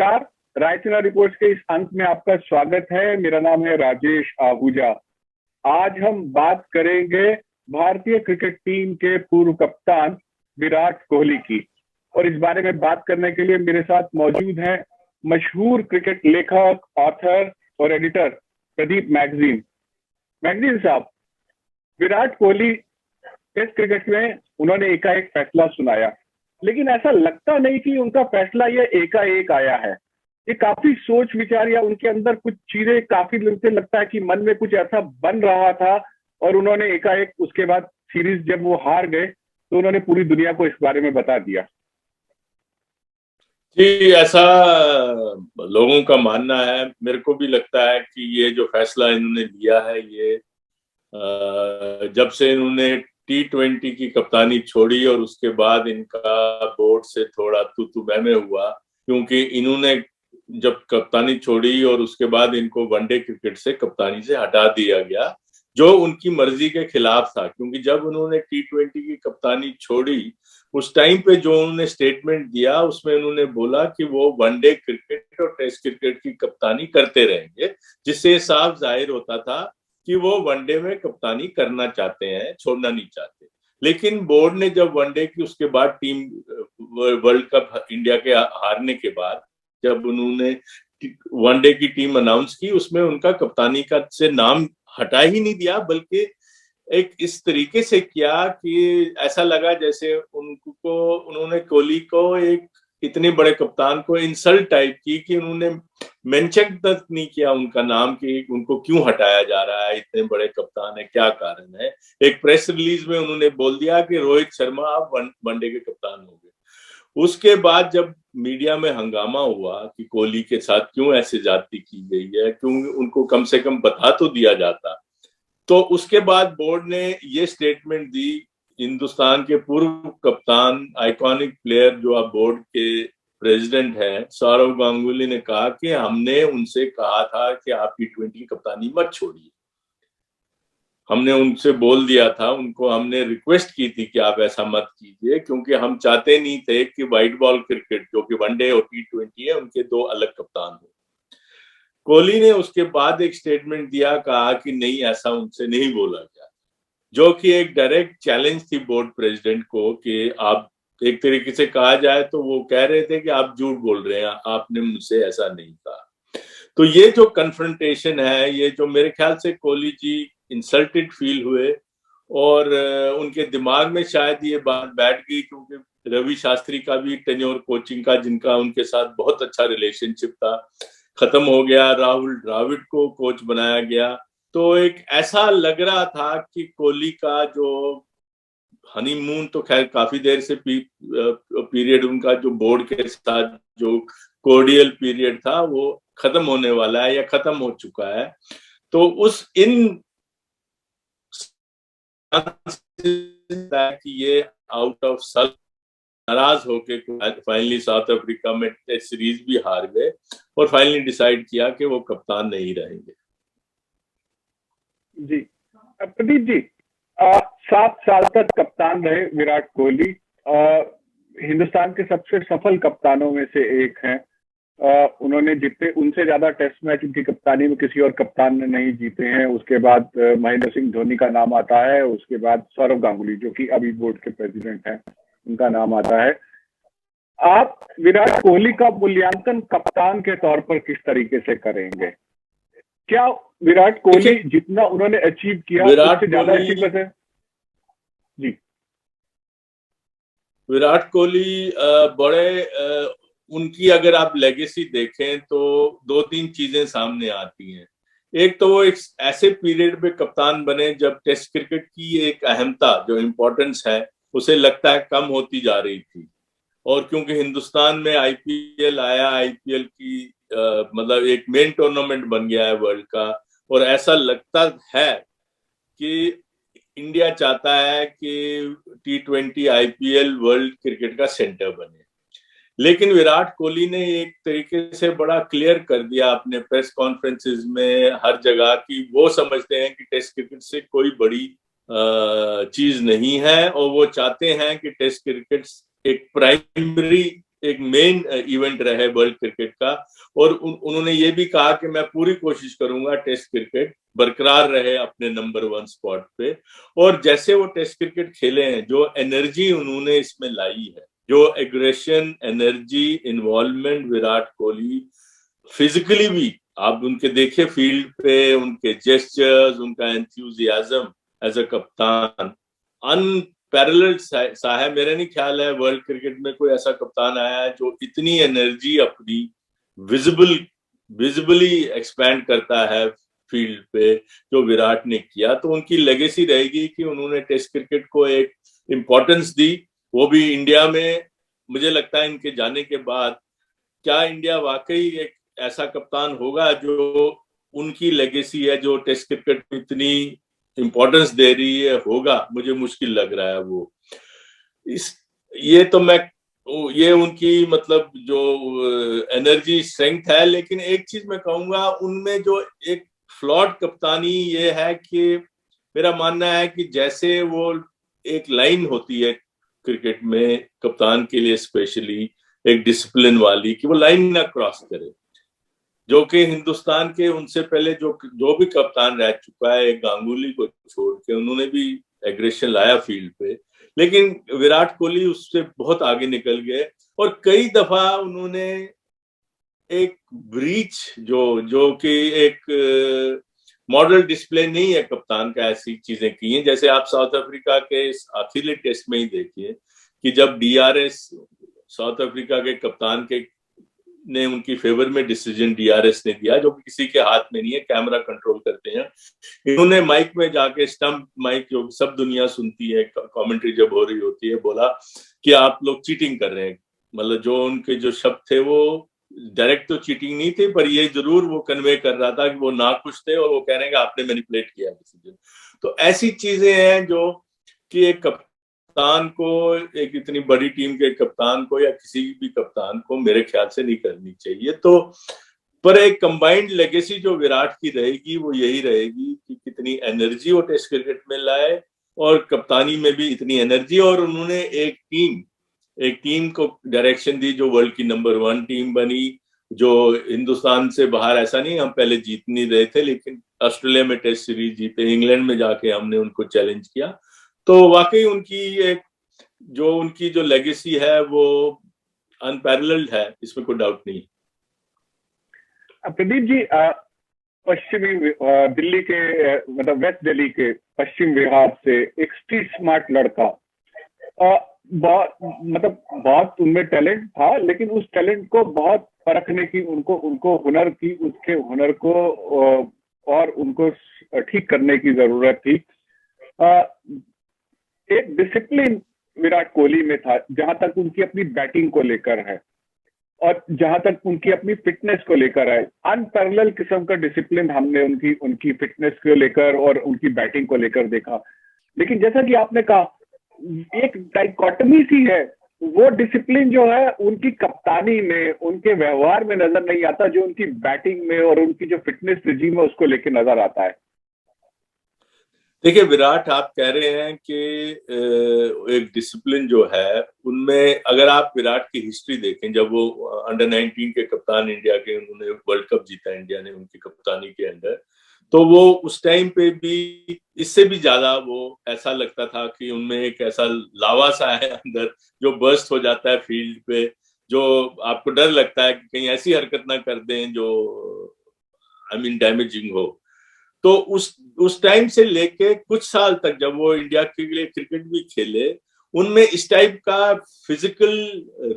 नमस्कार। रायसीना रिपोर्ट्स के इस अंक में आपका स्वागत है। मेरा नाम है राजेश आहूजा। आज हम बात करेंगे भारतीय क्रिकेट टीम के पूर्व कप्तान विराट कोहली की, और इस बारे में बात करने के लिए मेरे साथ मौजूद हैं मशहूर क्रिकेट लेखक, ऑथर और एडिटर प्रदीप मैगजीन साहब। विराट कोहली टेस्ट क्रिकेट में उन्होंने एकाएक फैसला सुनाया, लेकिन ऐसा लगता नहीं कि उनका फैसला ये एकाएक आया है। ये काफी सोच विचार या उनके अंदर कुछ चीजें काफी लगता है कि मन में कुछ ऐसा बन रहा था, और उन्होंने एकाएक उसके बाद सीरीज जब वो हार गए तो उन्होंने पूरी दुनिया को इस बारे में बता दिया। जी, ऐसा लोगों का मानना है। मेरे को भी लगता है कि ये जो फैसला इन्होंने लिया है, ये जब से इन्होंने T20 की कप्तानी छोड़ी और उसके बाद इनका बोर्ड से थोड़ा तू बहमे हुआ, क्योंकि इन्होंने जब कप्तानी छोड़ी और उसके बाद इनको वनडे क्रिकेट से कप्तानी से हटा दिया गया, जो उनकी मर्जी के खिलाफ था। क्योंकि जब उन्होंने T20 की कप्तानी छोड़ी, उस टाइम पे जो उन्होंने स्टेटमेंट दिया, उसमें उन्होंने बोला कि वो वनडे क्रिकेट और टेस्ट क्रिकेट की कप्तानी करते रहेंगे, जिससे साफ जाहिर होता था कि वो वनडे में कप्तानी करना चाहते हैं, छोड़ना नहीं चाहते। लेकिन बोर्ड ने जब वनडे की उसके बाद टीम वर्ल्ड कप इंडिया के हारने के बाद जब उन्होंने वनडे की टीम अनाउंस की, उसमें उनका कप्तानी का से नाम हटा ही नहीं दिया, बल्कि एक इस तरीके से किया कि ऐसा लगा जैसे उन्होंने कोहली को एक इतने बड़े कप्तान को इंसल्ट टाइप की कि उन्होंने मेंशन तक नहीं किया उनका नाम कि उनको क्यों हटाया जा रहा है, इतने बड़े कप्तान है, क्या कारण है। एक प्रेस रिलीज में उन्होंने बोल दिया कि रोहित शर्मा आप वनडे के कप्तान हो गए। उसके बाद जब मीडिया में हंगामा हुआ कि कोहली के साथ क्यों ऐसे ज्यादती की गई है, क्यों उनको कम से कम बता तो दिया जाता, तो उसके बाद बोर्ड ने ये स्टेटमेंट दी। हिंदुस्तान के पूर्व कप्तान, आइकॉनिक प्लेयर जो अब बोर्ड के प्रेसिडेंट हैं, सौरव गांगुली ने कहा कि हमने उनसे कहा था कि आप T20 कप्तानी मत छोड़िए। हमने उनसे बोल दिया था, उनको हमने रिक्वेस्ट की थी कि आप ऐसा मत कीजिए, क्योंकि हम चाहते नहीं थे कि व्हाइट बॉल क्रिकेट, जो कि वनडे और T20 है, उनके दो अलग कप्तान हो। कोहली ने उसके बाद एक स्टेटमेंट दिया, कहा कि नहीं, ऐसा उनसे नहीं बोला गया, जो कि एक डायरेक्ट चैलेंज थी बोर्ड प्रेसिडेंट को कि आप, एक तरीके से कहा जाए तो वो कह रहे थे कि आप झूठ बोल रहे हैं, आपने मुझसे ऐसा नहीं कहा। तो ये जो कन्फ्रंटेशन है, ये जो मेरे ख्याल से कोहली जी इंसल्टेड फील हुए, और उनके दिमाग में शायद ये बात बैठ गई, क्योंकि रवि शास्त्री का भी टेन्योर कोचिंग का, जिनका उनके साथ बहुत अच्छा रिलेशनशिप था, खत्म हो गया। राहुल द्रविड़ को कोच बनाया गया। तो एक ऐसा लग रहा था कि कोहली का जो हनीमून, तो खैर काफी देर से पीरियड उनका जो बोर्ड के साथ जो कोर्डियल पीरियड था, वो खत्म होने वाला है या खत्म हो चुका है। तो उस इन कि ये आउट ऑफ सेल्फ नाराज होके फाइनली साउथ अफ्रीका में टेस्ट सीरीज भी हार गए, और फाइनली डिसाइड किया कि वो कप्तान नहीं रहेंगे। जी प्रदीप जी, 7 साल तक कप्तान रहे विराट कोहली। हिंदुस्तान के सबसे सफल कप्तानों में से एक हैं। उन्होंने जीते, उनसे ज्यादा टेस्ट मैच उनकी कप्तानी में किसी और कप्तान ने नहीं जीते हैं। उसके बाद महेंद्र सिंह धोनी का नाम आता है, उसके बाद सौरव गांगुली, जो कि अभी बोर्ड के प्रेसिडेंट हैं, उनका नाम आता है। आप विराट कोहली का मूल्यांकन कप्तान के तौर पर किस तरीके से करेंगे? क्या विराट कोहली जितना उन्होंने अचीव किया उससे ज्यादा अचीवमेंट है? जी, विराट कोहली बड़े उनकी अगर आप लेगेसी देखें तो 2-3 चीजें सामने आती हैं। एक तो वो एक ऐसे पीरियड में कप्तान बने जब टेस्ट क्रिकेट की एक अहमता, जो इम्पोर्टेंस है, उसे लगता है कम होती जा रही थी। और क्योंकि हिंदुस्तान में IPL आया, IPL की मतलब एक मेन टूर्नामेंट बन गया है वर्ल्ड का, और ऐसा लगता है कि इंडिया चाहता है कि T20 IPL वर्ल्ड क्रिकेट का सेंटर बने। लेकिन विराट कोहली ने एक तरीके से बड़ा क्लियर कर दिया अपने प्रेस कॉन्फ्रेंसेस में, हर जगह, कि वो समझते हैं कि टेस्ट क्रिकेट से कोई बड़ी चीज नहीं है, और वो चाहते हैं कि टेस्ट क्रिकेट एक प्राइमरी एक मेन इवेंट रहे वर्ल्ड क्रिकेट का। और उन्होंने ये भी कहा कि मैं पूरी कोशिश करूंगा टेस्ट क्रिकेट बरकरार रहे अपने नंबर 1 स्पॉट पे। और जैसे वो टेस्ट क्रिकेट खेले हैं, जो एनर्जी उन्होंने इसमें लाई है, जो aggression, energy, involvement, Virat Kohli physically भी आप उनके देखे फील्ड पे, उनके जेस्चर्स, उनका एंथुजियाज्म एज अ कप्तान अनपैरेलल्ड सा है। मेरा नहीं ख्याल है वर्ल्ड क्रिकेट में कोई ऐसा कप्तान आया है जो इतनी एनर्जी अपनी विजिबली एक्सपैंड करता है फील्ड पे, जो विराट ने किया। तो उनकी लेगेसी रहेगी कि उन्होंने टेस्ट क्रिकेट को एक इम्पोर्टेंस दी, वो भी इंडिया में। मुझे लगता है इनके जाने के बाद क्या इंडिया वाकई एक ऐसा कप्तान होगा जो उनकी लेगेसी है, जो टेस्ट क्रिकेट में इतनी इंपॉर्टेंस दे रही है, होगा? मुझे मुश्किल लग रहा है वो। इस ये तो मैं ये उनकी मतलब जो एनर्जी स्ट्रेंथ है। लेकिन एक चीज मैं कहूंगा, उनमें जो एक फ्लॉट कप्तानी ये है कि मेरा मानना है कि जैसे वो एक लाइन होती है क्रिकेट में कप्तान के लिए स्पेशली एक डिसिप्लिन वाली, कि वो लाइन ना क्रॉस करे, जो कि हिंदुस्तान के उनसे पहले जो भी कप्तान रह चुका है, गांगुली को छोड़ के, उन्होंने भी एग्रेशन लाया फील्ड पे। लेकिन विराट कोहली उससे बहुत आगे निकल गए और कई दफा उन्होंने एक ब्रीच जो कि एक मॉडल डिस्प्ले नहीं है कप्तान का, ऐसी चीजें की हैं। जैसे आप साउथ अफ्रीका के आखिरी टेस्ट में ही देखिए कि जब डीआरएस, साउथ अफ्रीका के कप्तान के ने उनकी फेवर में डिसीजन डीआरएस ने दिया, जो किसी के हाथ में नहीं है, कैमरा कंट्रोल करते हैं। इन्होंने माइक में जाके, स्टंप माइक जो सब दुनिया सुनती है, कमेंट्री जब हो रही होती है, बोला कि आप लोग चीटिंग कर रहे हैं। मतलब जो उनके जो शब्द थे वो डायरेक्ट तो चीटिंग नहीं थे, पर ये जरूर वो कन्वे कर रहा था कि वो ना खुश थे और वो कह रहे हैं कि आपने मैनिपुलेट किया डिसीजन। तो ऐसी चीजें हैं जो कि एक कप्तान को, एक इतनी बड़ी टीम के कप्तान को या किसी भी कप्तान को मेरे ख्याल से नहीं करनी चाहिए। तो पर एक कंबाइंड लेगेसी जो विराट की रहेगी वो यही रहेगी कि कितनी एनर्जी वो टेस्ट क्रिकेट में लाए और कप्तानी में भी इतनी एनर्जी। और उन्होंने एक टीम को डायरेक्शन दी जो वर्ल्ड की नंबर 1 टीम बनी, जो हिंदुस्तान से बाहर, ऐसा नहीं हम पहले जीत नहीं रहे थे, लेकिन ऑस्ट्रेलिया में टेस्ट सीरीज जीते, इंग्लैंड में जाके हमने उनको चैलेंज किया। तो वाकई उनकी जो लेगेसी है वो अनपैरेलल्ड है, इसमें कोई डाउट नहीं। प्रदीप जी, पश्चिमी दिल्ली के, मतलब वेस्ट दिल्ली के पश्चिम विहार से एक स्ट्रीट स्मार्ट लड़का, बहुत उनमें टैलेंट था, लेकिन उस टैलेंट को बहुत परखने की, उनको हुनर की, उसके हुनर को और उनको ठीक करने की जरूरत थी। एक डिसिप्लिन विराट कोहली में था, जहां तक उनकी अपनी बैटिंग को लेकर है और जहां तक उनकी अपनी फिटनेस को लेकर है। अनपैरेलल किस्म का डिसिप्लिन हमने उनकी फिटनेस को लेकर और उनकी बैटिंग को लेकर देखा। लेकिन जैसा कि आपने कहा, एक डाइकोटमी सी है, वो डिसिप्लिन जो है उनकी कप्तानी में, उनके व्यवहार में नजर नहीं आता, जो उनकी बैटिंग में और उनकी जो फिटनेस रिजीम है उसको लेकर नजर आता है। देखिए, विराट आप कह रहे हैं कि एक डिसिप्लिन जो है उनमें, अगर आप विराट की हिस्ट्री देखें, जब वो अंडर 19 के कप्तान इंडिया के, उन्होंने वर्ल्ड कप जीता इंडिया ने उनकी कप्तानी के अंडर, तो वो उस टाइम पे भी इससे भी ज्यादा वो ऐसा लगता था कि उनमें एक ऐसा लावा सा है अंदर जो बर्स्ट हो जाता है फील्ड पे, जो आपको डर लगता है कि कहीं ऐसी हरकत ना कर दें जो डैमेजिंग हो। तो उस टाइम से लेके कुछ साल तक जब वो इंडिया के लिए क्रिकेट भी खेले, उनमें इस टाइप का फिजिकल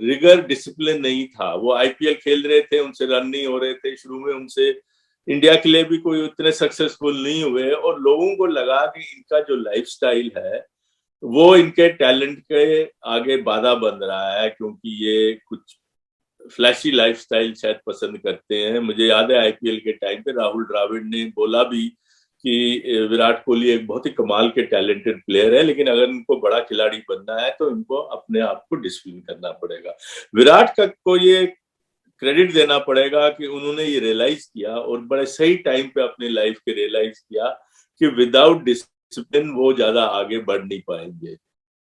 रिगर, डिसिप्लिन नहीं था। वो आईपीएल खेल रहे थे, उनसे रन नहीं हो रहे थे शुरू में, उनसे इंडिया के लिए भी कोई उतने सक्सेसफुल नहीं हुए, और लोगों को लगा कि इनका जो लाइफस्टाइल है वो इनके टैलेंट के आगे बाधा बन रहा है, क्योंकि ये कुछ फ्लैशी लाइफस्टाइल शायद पसंद करते हैं। मुझे याद है आईपीएल के टाइम पे राहुल द्रविड़ ने बोला भी कि विराट कोहली एक बहुत ही कमाल के टैलेंटेड प्लेयर है, लेकिन अगर इनको बड़ा खिलाड़ी बनना है तो इनको अपने आप को डिसिप्लिन करना पड़ेगा। विराट को ये क्रेडिट देना पड़ेगा कि उन्होंने ये रियलाइज किया और बड़े सही टाइम पे अपनी लाइफ के रियलाइज किया कि विदाउट डिसिप्लिन वो ज्यादा आगे बढ़ नहीं पाएंगे।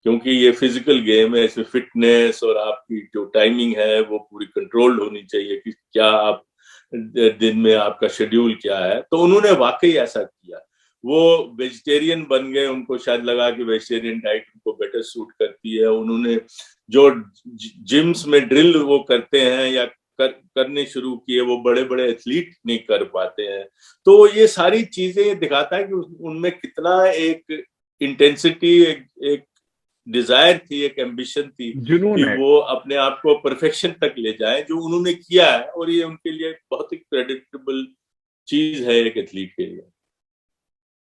क्योंकि ये फिजिकल गेम है, इसमें फिटनेस और आपकी जो टाइमिंग है वो पूरी कंट्रोल्ड होनी चाहिए कि क्या आप दिन में आपका शेड्यूल क्या है। तो उन्होंने वाकई ऐसा किया। वो वेजिटेरियन बन गए, उनको शायद लगा कि वेजिटेरियन डाइट उनको बेटर सूट करती है। उन्होंने जो जिम्स में ड्रिल वो करते हैं या करने शुरू किए, वो बड़े बड़े एथलीट नहीं कर पाते हैं। तो ये सारी चीजें दिखाता है कि उनमें कितना एक इंटेंसिटी, एक डिजायर थी, एक एम्बिशन थी जुनून कि है। वो अपने आप को परफेक्शन तक ले जाए, जो उन्होंने किया है। और ये उनके लिए बहुत ही क्रेडिटेबल चीज है एक एथलीट के लिए।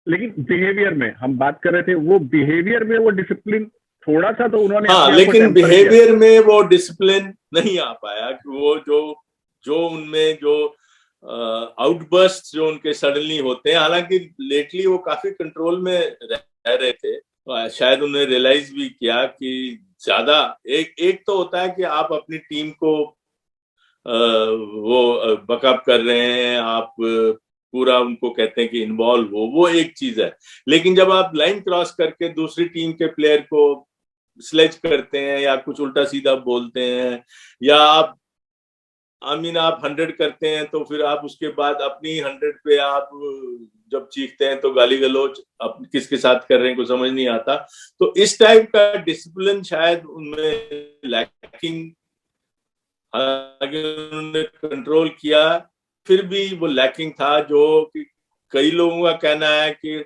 लेकिन बिहेवियर में हम बात कर रहे थे, वो बिहेवियर में वो डिसिप्लिन थोड़ा सा तो उन्होंने हाँ, अपने आप को लेकिन टेम्पर किया। बिहेवियर में वो डिसिप्लिन नहीं आ पाया कि वो जो जो उनमें जो आउटबर्स्ट जो उनके सडनली होते हैं। हालांकि लेटली वो काफी कंट्रोल में रह रहे थे, तो शायद उन्हें रियलाइज भी किया कि ज्यादा एक एक तो होता है कि आप अपनी टीम को वो बकअप कर रहे हैं, आप पूरा उनको कहते हैं कि इन्वॉल्व हो, वो एक चीज है। लेकिन जब आप लाइन क्रॉस करके दूसरी टीम के प्लेयर को स्लेज करते हैं या कुछ उल्टा सीधा बोलते हैं, या आप आप 100 करते हैं तो फिर आप उसके बाद अपनी 100 पे आप जब चीखते हैं तो गाली गलौज आप किसके साथ कर रहे हैं को समझ नहीं आता। तो इस टाइप का डिसिप्लिन शायद उनमें लैकिंग, हालांकि उन्होंने कंट्रोल किया, फिर भी वो लैकिंग था। जो कि कई लोगों का कहना है कि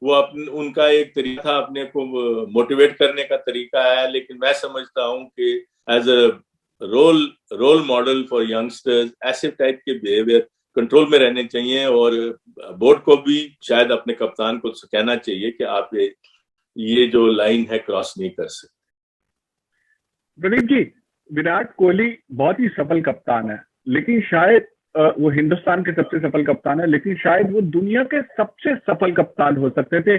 वो उनका एक तरीका था अपने को मोटिवेट करने का तरीका है। लेकिन मैं समझता हूँ कि as a role role model for youngsters ऐसे टाइप के बिहेवियर कंट्रोल में रहने चाहिए। और बोर्ड को भी शायद अपने कप्तान को कहना चाहिए कि आप ये जो लाइन है क्रॉस नहीं कर सकते। प्रदीप जी, विराट कोहली बहुत ही सफल कप्तान है, लेकिन शायद वो हिंदुस्तान के सबसे सफल कप्तान है, लेकिन शायद वो दुनिया के सबसे सफल कप्तान हो सकते थे,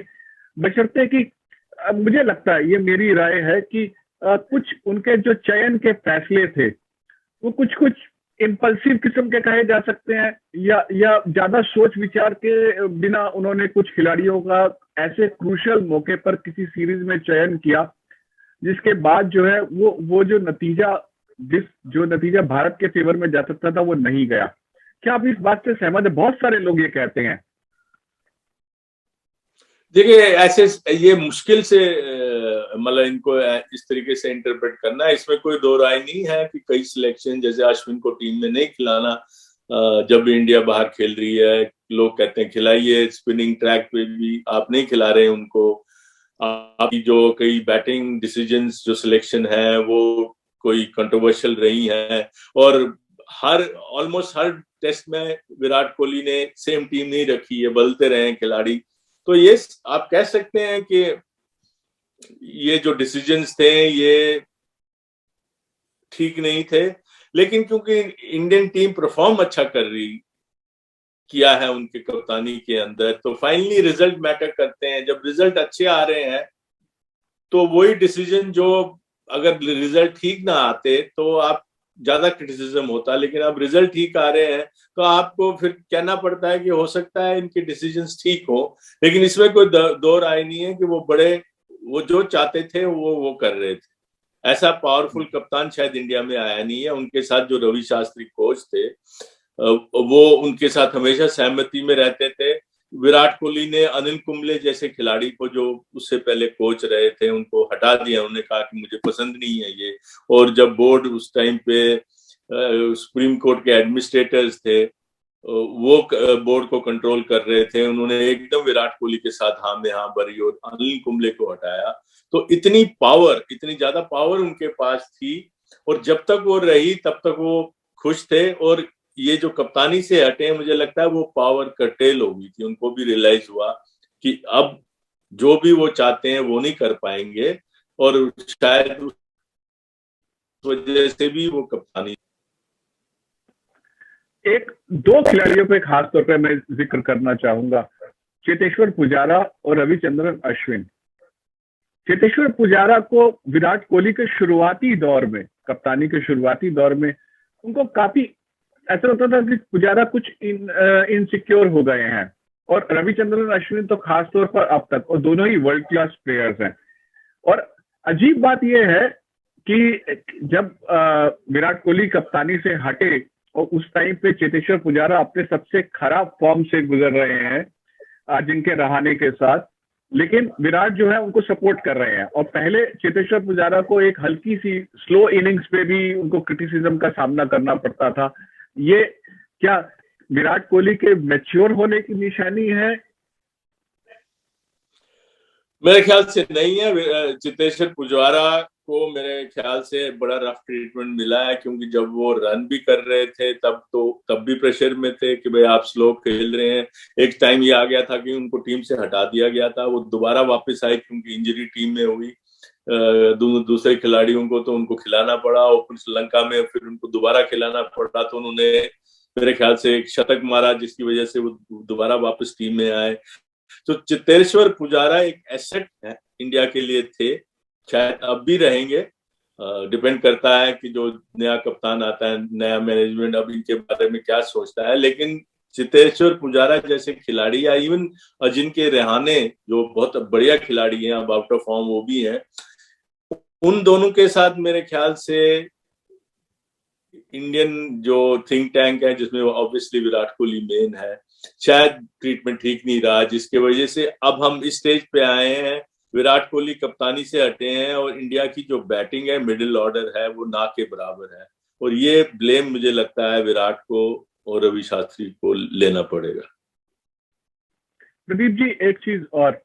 बशर्ते कि मुझे लगता है, ये मेरी राय है कि कुछ उनके जो चयन के फैसले थे वो कुछ कुछ इम्पल्सिव किस्म के कहे जा सकते हैं, या ज्यादा सोच विचार के बिना उन्होंने कुछ खिलाड़ियों का ऐसे क्रूशियल मौके पर किसी सीरीज में चयन किया जिसके बाद जो है वो जो नतीजा भारत के फेवर में जा सकता था वो नहीं गया। क्या आप इस बात से सहमत है? बहुत सारे लोग ये कहते हैं। देखिए, ऐसे ये मुश्किल से मतलब इनको इस तरीके से इंटरप्रेट करना, इसमें कोई दो राय नहीं है कि कई सिलेक्शन, जैसे अश्विन को टीम में नहीं खिलाना जब इंडिया बाहर खेल रही है, लोग कहते हैं खिलाइए, स्पिनिंग ट्रैक पे भी आप नहीं खिला रहे उनको। आपकी जो कई बैटिंग डिसीजंस जो सिलेक्शन है वो कोई कंट्रोवर्शियल रही है। और ऑलमोस्ट हर टेस्ट में विराट कोहली ने सेम टीम नहीं रखी है, बदलते रहे खिलाड़ी। तो ये आप कह सकते हैं कि ये जो डिसीजंस थे ये ठीक नहीं थे। लेकिन क्योंकि इंडियन टीम परफॉर्म अच्छा कर रही किया है उनके कप्तानी के अंदर, तो फाइनली रिजल्ट मैटर करते हैं। जब रिजल्ट अच्छे आ रहे हैं तो वही डिसीजन जो, अगर रिजल्ट ठीक ना आते तो आप ज्यादा क्रिटिसिज्म होता। लेकिन अब रिजल्ट ठीक आ रहे हैं तो आपको फिर कहना पड़ता है कि हो सकता है इनके डिसीजंस ठीक हो। लेकिन इसमें कोई दो राय नहीं है कि वो जो चाहते थे वो कर रहे थे। ऐसा पावरफुल कप्तान शायद इंडिया में आया नहीं है। उनके साथ जो रवि शास्त्री कोच थे वो उनके साथ हमेशा सहमति में रहते थे। विराट कोहली ने अनिल कुंबले जैसे खिलाड़ी को, जो उससे पहले कोच रहे थे, उनको हटा दिया। उन्होंने कहा कि मुझे पसंद नहीं है ये। और जब बोर्ड उस टाइम पे सुप्रीम कोर्ट के एडमिनिस्ट्रेटर्स थे, वो बोर्ड को कंट्रोल कर रहे थे, उन्होंने एकदम विराट कोहली के साथ हाँ में हाँ भरी और अनिल कुंबले को हटाया। तो इतनी ज्यादा पावर उनके पास थी। और जब तक वो रही तब तक वो खुश थे। और ये जो कप्तानी से हटे, मुझे लगता है वो पावर कर्टेल हो गई थी। उनको भी रियलाइज हुआ कि अब जो भी वो चाहते हैं वो नहीं कर पाएंगे। और शायद उस वजह से भी वो कप्तानी। एक दो खिलाड़ियों पे खास तौर पे मैं जिक्र करना चाहूंगा, चेतेश्वर पुजारा और रविचंद्रन अश्विन। चेतेश्वर पुजारा को विराट कोहली के शुरुआती दौर में, कप्तानी के शुरुआती दौर में, उनको काफी ऐसा होता था कि पुजारा कुछ इनसिक्योर हो गए हैं। और रविचंद्रन अश्विन तो खास तौर पर अब तक, और दोनों ही वर्ल्ड क्लास प्लेयर्स हैं। और अजीब बात यह है कि जब विराट कोहली कप्तानी से हटे और उस टाइम पे चेतेश्वर पुजारा अपने सबसे खराब फॉर्म से गुजर रहे हैं अजिंक्य रहाणे के साथ, लेकिन विराट जो है उनको सपोर्ट कर रहे हैं। और पहले चेतेश्वर पुजारा को एक हल्की सी स्लो इनिंग्स पे भी उनको क्रिटिसिज्म का सामना करना पड़ता था। ये क्या विराट कोहली के मैच्योर होने की निशानी है? मेरे ख्याल से नहीं है। चेतेश्वर पुजारा को मेरे ख्याल से बड़ा रफ ट्रीटमेंट मिला है, क्योंकि जब वो रन भी कर रहे थे तब भी प्रेशर में थे कि भाई आप स्लो खेल रहे हैं। एक टाइम ये आ गया था कि उनको टीम से हटा दिया गया था, वो दोबारा वापस आए क्योंकि इंजरी टीम में हुई। दूसरे खिलाड़ियों को तो उनको खिलाना पड़ा, और फिर श्रीलंका में फिर उनको दोबारा खिलाना पड़ा, तो उन्होंने मेरे ख्याल से एक शतक मारा जिसकी वजह से वो दोबारा वापस टीम में आए। तो चेतेश्वर पुजारा एक एसेट है इंडिया के लिए, थे, शायद अब भी रहेंगे। डिपेंड करता है कि जो नया कप्तान आता है, नया मैनेजमेंट अब इनके बारे में क्या सोचता है। लेकिन चेतेश्वर पुजारा जैसे खिलाड़ी, या इवन अजिंक्य रहाणे जो बहुत बढ़िया खिलाड़ी हैं, अब आउट ऑफ फॉर्म वो भी हैं, उन दोनों के साथ मेरे ख्याल से इंडियन जो थिंक टैंक है, जिसमें ऑब्वियसली विराट कोहली मेन है, शायद ट्रीटमेंट ठीक नहीं रहा, जिसके वजह से अब हम इस स्टेज पे आए हैं। विराट कोहली कप्तानी से हटे हैं और इंडिया की जो बैटिंग है, मिडिल ऑर्डर है, वो ना के बराबर है। और ये ब्लेम मुझे लगता है विराट को और रवि शास्त्री को लेना पड़ेगा। प्रदीप जी, एक चीज और,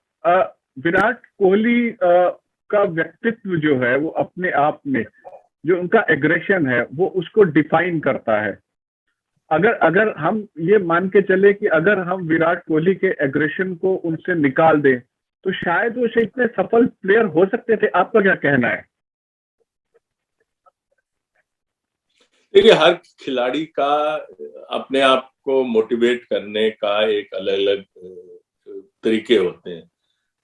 विराट कोहली का व्यक्तित्व जो है वो अपने आप में, जो उनका एग्रेशन है वो उसको डिफाइन करता है। अगर अगर हम ये मान के चले कि अगर हम विराट कोहली के एग्रेशन को उनसे निकाल दें तो शायद वो इतने सफल प्लेयर हो सकते थे। आपका क्या कहना है? देखिए, हर खिलाड़ी का अपने आप को मोटिवेट करने का एक अलग अलग तरीके होते हैं।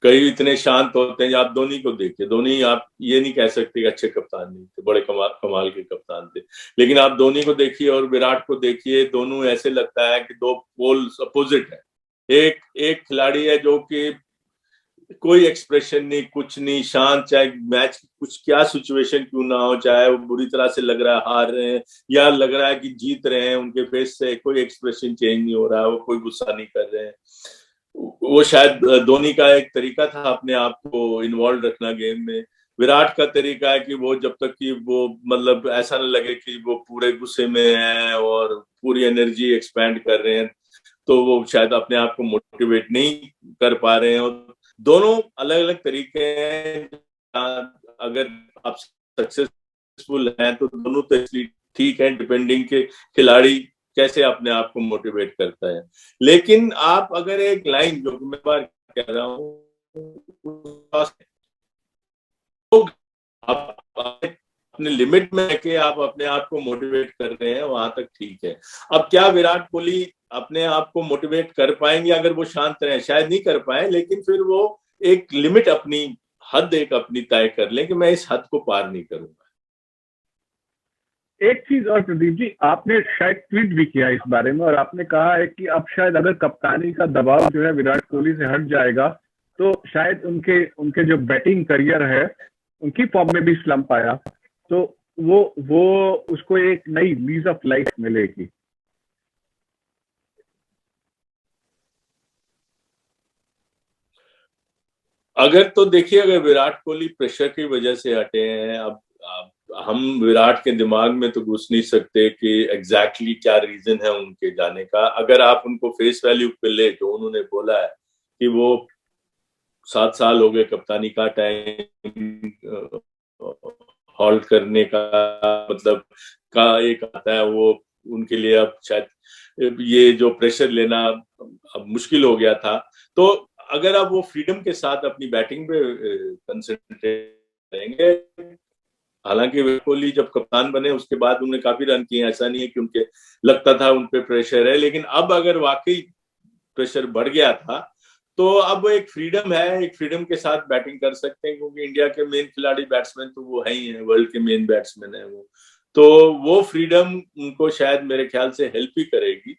कई इतने शांत होते हैं। आप धोनी को देखिए, धोनी, आप ये नहीं कह सकते कि अच्छे कप्तान नहीं थे, बड़े कमाल के कप्तान थे, लेकिन आप धोनी को देखिए और विराट को देखिए, दोनों ऐसे लगता है कि दो पोल्स अपोजिट है। एक एक खिलाड़ी है जो कि कोई एक्सप्रेशन नहीं, कुछ नहीं, शांत, चाहे मैच कुछ क्या सिचुएशन क्यों ना हो, चाहे वो बुरी तरह से लग रहा है हार रहे हैं या लग रहा है कि जीत रहे हैं, उनके फेस से कोई एक्सप्रेशन चेंज नहीं हो रहा है, वो कोई गुस्सा नहीं कर रहे हैं। वो शायद धोनी का एक तरीका था अपने आप को इन्वॉल्व रखना गेम में। विराट का तरीका है कि वो जब तक कि वो मतलब ऐसा न लगे कि वो पूरे गुस्से में है और पूरी एनर्जी एक्सपेंड कर रहे हैं, तो वो शायद अपने आप को मोटिवेट नहीं कर पा रहे हैं। और दोनों अलग अलग तरीके हैं। अगर आप सक्सेसफुल हैं तो दोनों तो इसलिए ठीक है, डिपेंडिंग के खिलाड़ी कैसे अपने आप को मोटिवेट करता है। लेकिन आप अगर एक लाइन, जो मैं बार कह रहा हूँ, आप अपने लिमिट में रह आप अपने आप को मोटिवेट कर रहे हैं, वहां तक ठीक है। अब क्या विराट कोहली अपने आप को मोटिवेट कर पाएंगे अगर वो शांत रहे? शायद नहीं कर पाए, लेकिन फिर वो एक लिमिट, अपनी हद एक अपनी तय कर लें कि मैं इस हद को पार नहीं करूंगा। एक चीज और प्रदीप जी, आपने शायद ट्वीट भी किया इस बारे में और आपने कहा है कि अब शायद अगर कप्तानी का दबाव जो है विराट कोहली से हट जाएगा तो शायद उनके उनके जो बैटिंग करियर है उनकी फॉर्म में भी स्लम्प आया तो वो उसको एक नई लीज ऑफ लाइफ मिलेगी। अगर तो देखिए, अगर विराट कोहली प्रेशर की वजह से हटे हैं, अब हम विराट के दिमाग में तो घुस नहीं सकते कि एग्जैक्टली क्या रीजन है उनके जाने का। अगर आप उनको फेस वैल्यू पे ले, जो उन्होंने बोला है कि वो 7 साल हो गए कप्तानी का टाइम हॉल्ट करने का, मतलब का एक आता है वो उनके लिए, अब शायद ये जो प्रेशर लेना अब मुश्किल हो गया था। तो अगर आप वो फ्रीडम के साथ अपनी बैटिंग पे कंसंट्रेट करेंगे, हालांकि विराट कोहली जब कप्तान बने उसके बाद उन्होंने काफी रन किए, ऐसा नहीं है कि उनके लगता था उन पे प्रेशर है, लेकिन अब अगर वाकई प्रेशर बढ़ गया था तो अब एक फ्रीडम है, एक फ्रीडम के साथ बैटिंग कर सकते हैं, क्योंकि इंडिया के मेन खिलाड़ी बैट्समैन तो वो है ही है, वर्ल्ड के मेन बैट्समैन है वो। तो वो फ्रीडम उनको शायद मेरे ख्याल से हेल्प ही करेगी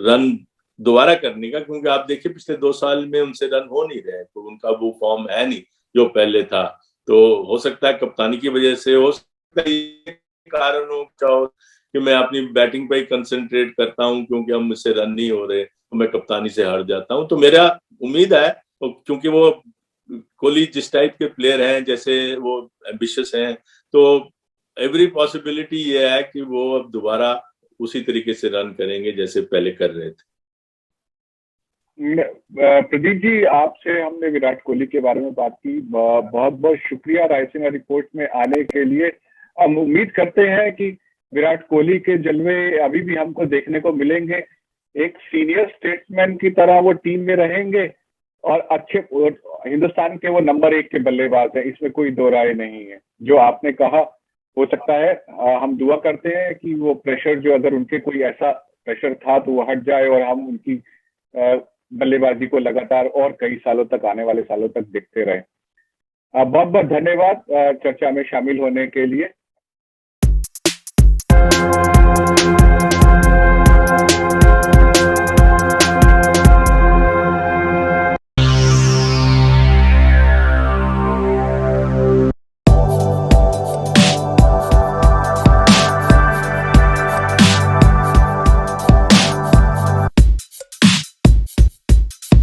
रन दोबारा करने का, क्योंकि आप देखिए पिछले 2 साल में उनसे रन हो नहीं रहे, तो उनका वो फॉर्म है नहीं जो पहले था। तो हो सकता है कप्तानी की वजह से, हो सकता है कारण हो कि मैं अपनी बैटिंग पे ही कंसंट्रेट करता हूं, क्योंकि अब मुझसे रन नहीं हो रहे तो मैं कप्तानी से हट जाता हूं। तो मेरा उम्मीद है, क्योंकि वो कोहली जिस टाइप के प्लेयर हैं, जैसे वो एम्बिशियस हैं, तो एवरी पॉसिबिलिटी ये है कि वो अब दोबारा उसी तरीके से रन करेंगे जैसे पहले कर रहे थे। प्रदीप जी, आपसे हमने विराट कोहली के बारे में बात की। बहुत बहुत शुक्रिया रायसीना रिपोर्ट में आने के लिए। हम उम्मीद करते हैं कि विराट कोहली के जलवे अभी भी हमको देखने को मिलेंगे। एक सीनियर स्टेट्समैन की तरह वो टीम में रहेंगे और अच्छे हिंदुस्तान के वो नंबर 1 के बल्लेबाज हैं, इसमें कोई दो राय नहीं है। जो आपने कहा, हो सकता है हम दुआ करते हैं कि वो प्रेशर, जो अगर उनके कोई ऐसा प्रेशर था तो वो हट जाए और हम उनकी बल्लेबाजी को लगातार और कई सालों तक, आने वाले सालों तक देखते रहे। बहुत बहुत धन्यवाद चर्चा में शामिल होने के लिए।